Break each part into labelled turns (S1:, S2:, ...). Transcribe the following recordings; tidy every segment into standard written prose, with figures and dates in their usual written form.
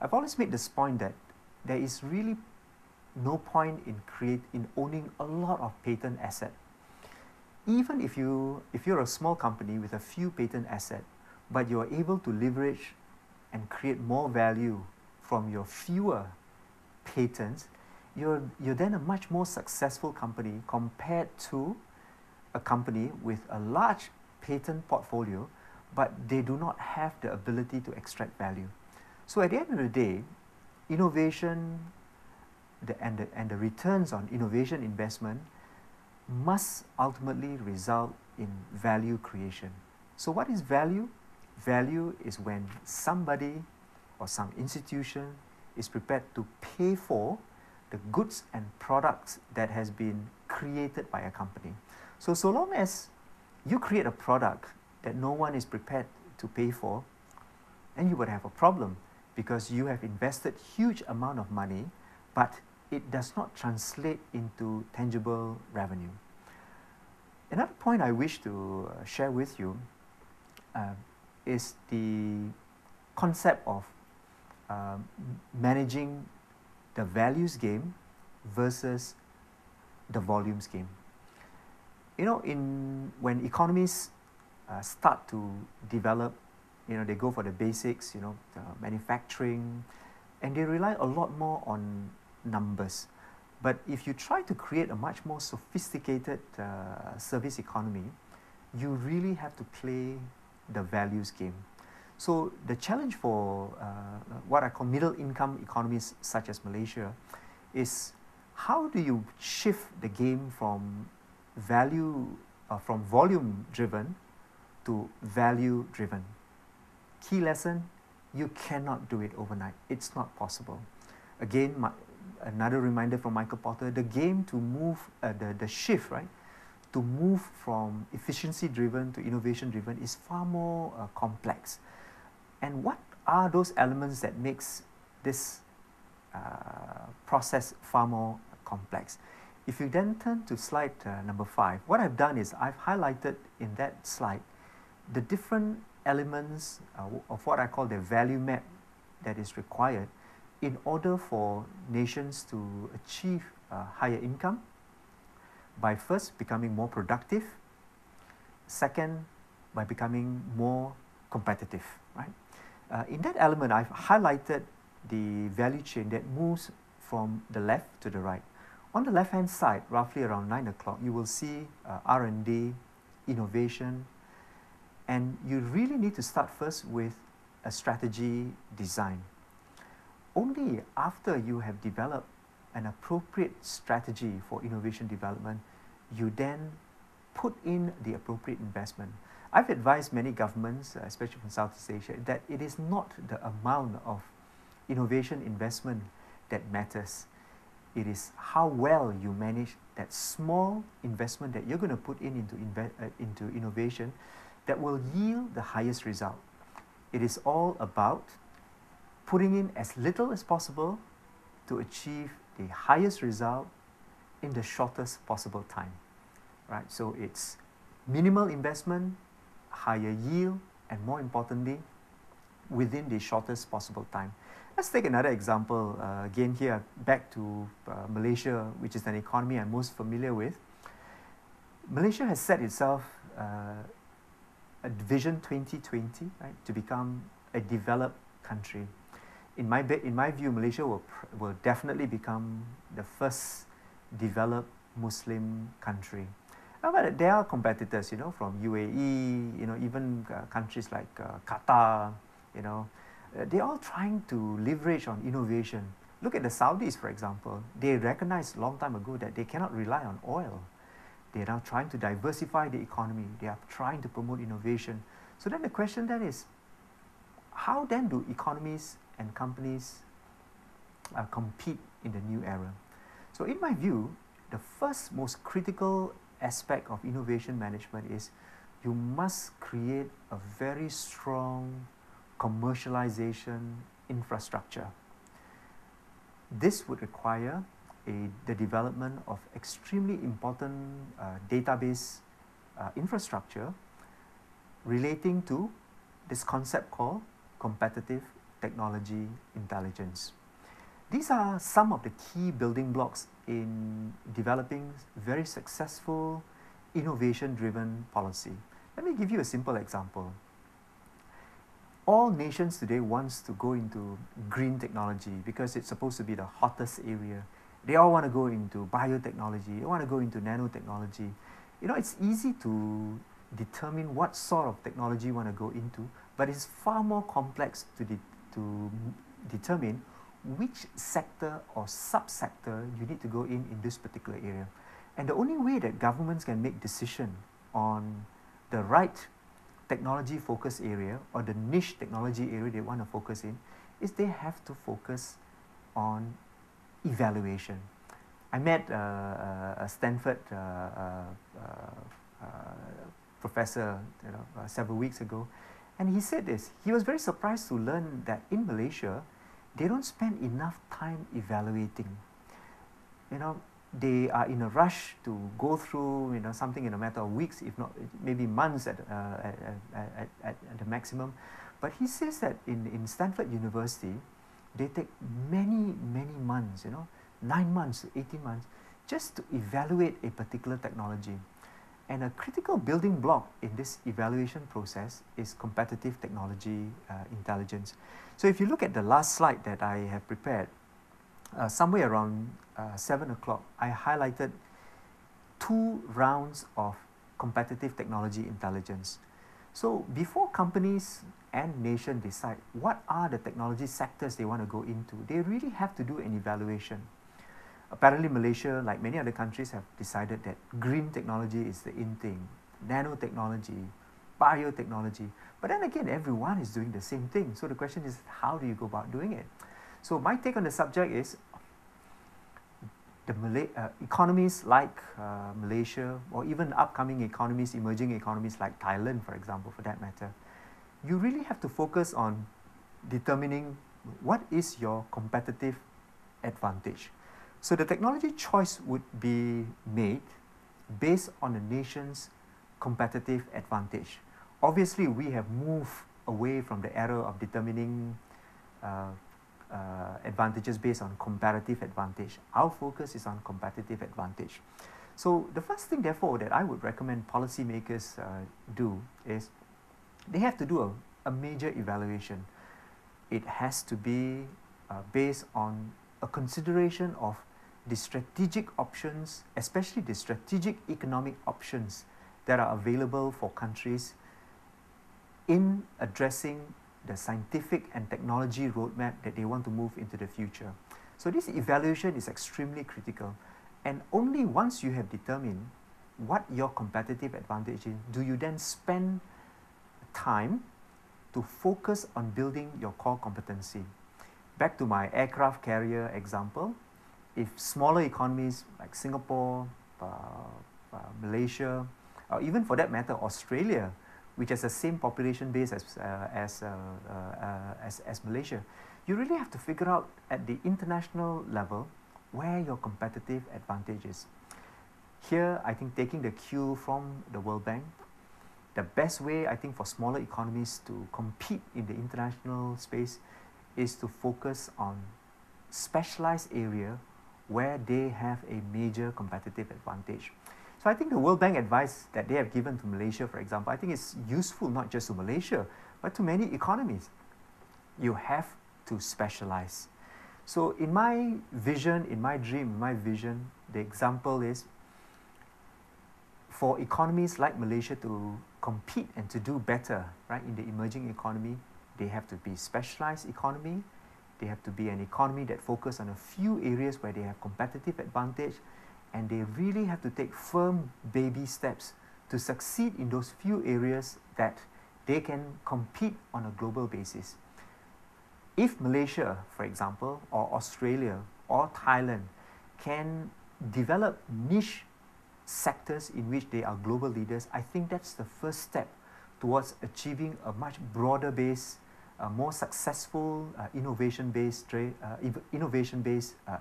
S1: I've always made this point that there is really no point in owning a lot of patent asset. Even if you're a small company with a few patent asset, but you're able to leverage and create more value from your fewer patents, you're then a much more successful company compared to a company with a large patent portfolio, but they do not have the ability to extract value. So at the end of the day, innovation and the returns on innovation investment must ultimately result in value creation. So what is value? Value is when somebody or some institution is prepared to pay for the goods and products that has been created by a company. So long as you create a product that no one is prepared to pay for, then you would have a problem, because you have invested huge amount of money, but it does not translate into tangible revenue. Another point I wish to share with you is the concept of managing the values game versus the volumes game. You know, when economies start to develop, you know, they go for the basics, you know, manufacturing, and they rely a lot more on numbers. But if you try to create a much more sophisticated service economy, you really have to play the values game. So the challenge for what I call middle income economies such as Malaysia is, how do you shift the game from from volume driven to value driven? Key lesson: you cannot do it overnight. It's not possible. Again, another reminder from Michael Porter: the game to move, the shift, right, to move from efficiency driven to innovation driven is far more complex. And what are those elements that makes this process far more complex? If you then turn to slide number 5, what I've done is I've highlighted in that slide the different elements of what I call the value map that is required in order for nations to achieve higher income by first becoming more productive, second by becoming more competitive, right? In that element, I've highlighted the value chain that moves from the left to the right. On the left-hand side, roughly around 9 o'clock, you will see R&D, innovation, and you really need to start first with a strategy design. Only after you have developed an appropriate strategy for innovation development, you then put in the appropriate investment. I've advised many governments, especially from Southeast Asia, that it is not the amount of innovation investment that matters. It is how well you manage that small investment that you're going to put into innovation that will yield the highest result. It is all about putting in as little as possible to achieve the highest result in the shortest possible time, right? So it's minimal investment, higher yield, and more importantly, within the shortest possible time. Let's take another example, again here, back to Malaysia, which is an economy I'm most familiar with. Malaysia has set itself a Vision 2020, right, to become a developed country. In my view, Malaysia will definitely become the first developed Muslim country. But there are competitors, you know, from UAE, you know, even countries like Qatar, you know, they're all trying to leverage on innovation. Look at the Saudis, for example. They recognized a long time ago that they cannot rely on oil. They are now trying to diversify the economy. They are trying to promote innovation. So then the question then is, how then do economies and companies compete in the new era? So in my view, the first most critical aspect of innovation management is you must create a very strong commercialization infrastructure. This would require the development of extremely important database infrastructure relating to this concept called competitive technology intelligence. These are some of the key building blocks in developing very successful innovation-driven policy. Let me give you a simple example. All nations today wants to go into green technology because it's supposed to be the hottest area. They all want to go into biotechnology, they want to go into nanotechnology. You know, it's easy to determine what sort of technology you want to go into, but it's far more complex to determine which sector or subsector you need to go in this particular area. And the only way that governments can make decision on the right technology focus area or the niche technology area they want to focus in is they have to focus on evaluation. I met a Stanford professor several weeks ago, and he said this. He was very surprised to learn that in Malaysia, they don't spend enough time evaluating. You know, they are in a rush to go through something in a matter of weeks, if not maybe months at the maximum. But he says that in Stanford University, they take many months, 9 months to 18 months, just to evaluate a particular technology. And a critical building block in this evaluation process is competitive technology intelligence. So if you look at the last slide that I have prepared, somewhere around 7 o'clock, I highlighted 2 rounds of competitive technology intelligence. So before companies and nations decide what are the technology sectors they want to go into, they really have to do an evaluation. Apparently Malaysia, like many other countries, have decided that green technology is the in thing, nanotechnology, biotechnology. But then again, everyone is doing the same thing. So the question is, how do you go about doing it? So my take on the subject is the economies like Malaysia, or even upcoming economies, emerging economies like Thailand, for example, for that matter, you really have to focus on determining what is your competitive advantage. So the technology choice would be made based on the nation's competitive advantage. Obviously, we have moved away from the era of determining advantages based on comparative advantage. Our focus is on competitive advantage. So the first thing, therefore, that I would recommend policymakers do is they have to do a major evaluation. It has to be based on a consideration of the strategic options, especially the strategic economic options that are available for countries in addressing the scientific and technology roadmap that they want to move into the future. So this evaluation is extremely critical. And only once you have determined what your competitive advantage is, do you then spend time to focus on building your core competency. Back to my aircraft carrier example, if smaller economies like Singapore, Malaysia, or even for that matter Australia, which has the same population base as Malaysia, you really have to figure out at the international level where your competitive advantage is. Here, I think taking the cue from the World Bank, the best way I think for smaller economies to compete in the international space is to focus on specialized area where they have a major competitive advantage. So I think the World Bank advice that they have given to Malaysia, for example, I think is useful not just to Malaysia, but to many economies. You have to specialize. So in my vision, in my dream, in my vision, the example is for economies like Malaysia to compete and to do better, right, in the emerging economy, they have to be specialized economy. They have to be an economy that focus on a few areas where they have competitive advantage, and they really have to take firm baby steps to succeed in those few areas that they can compete on a global basis. If Malaysia, for example, or Australia or Thailand can develop niche sectors in which they are global leaders, I think that's the first step towards achieving a much broader base, a more successful innovation-based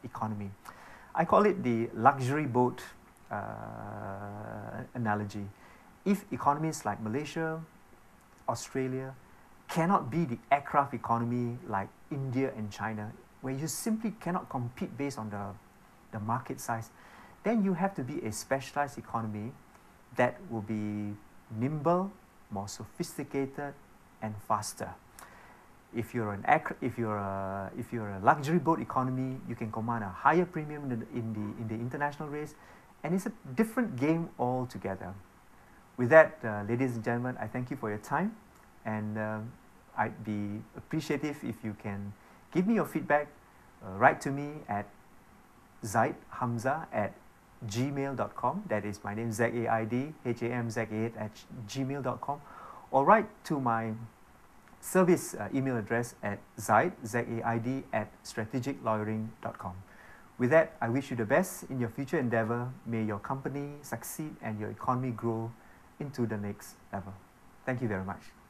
S1: economy. I call it the luxury boat analogy. If economies like Malaysia, Australia cannot be the aircraft economy like India and China, where you simply cannot compete based on the market size. Then you have to be a specialized economy that will be nimble, more sophisticated, and faster. If you're a luxury boat economy, you can command a higher premium in the international race, and it's a different game altogether. With that, ladies and gentlemen, I thank you for your time, and I'd be appreciative if you can give me your feedback. Write to me at Zaid Hamzah at gmail.com. That is my name, Zaid Hamzah at gmail.com, or write to my service email address at Zaid at strategiclawyering.com. With that, I wish you the best in your future endeavor. May your company succeed and your economy grow into the next level. Thank you very much.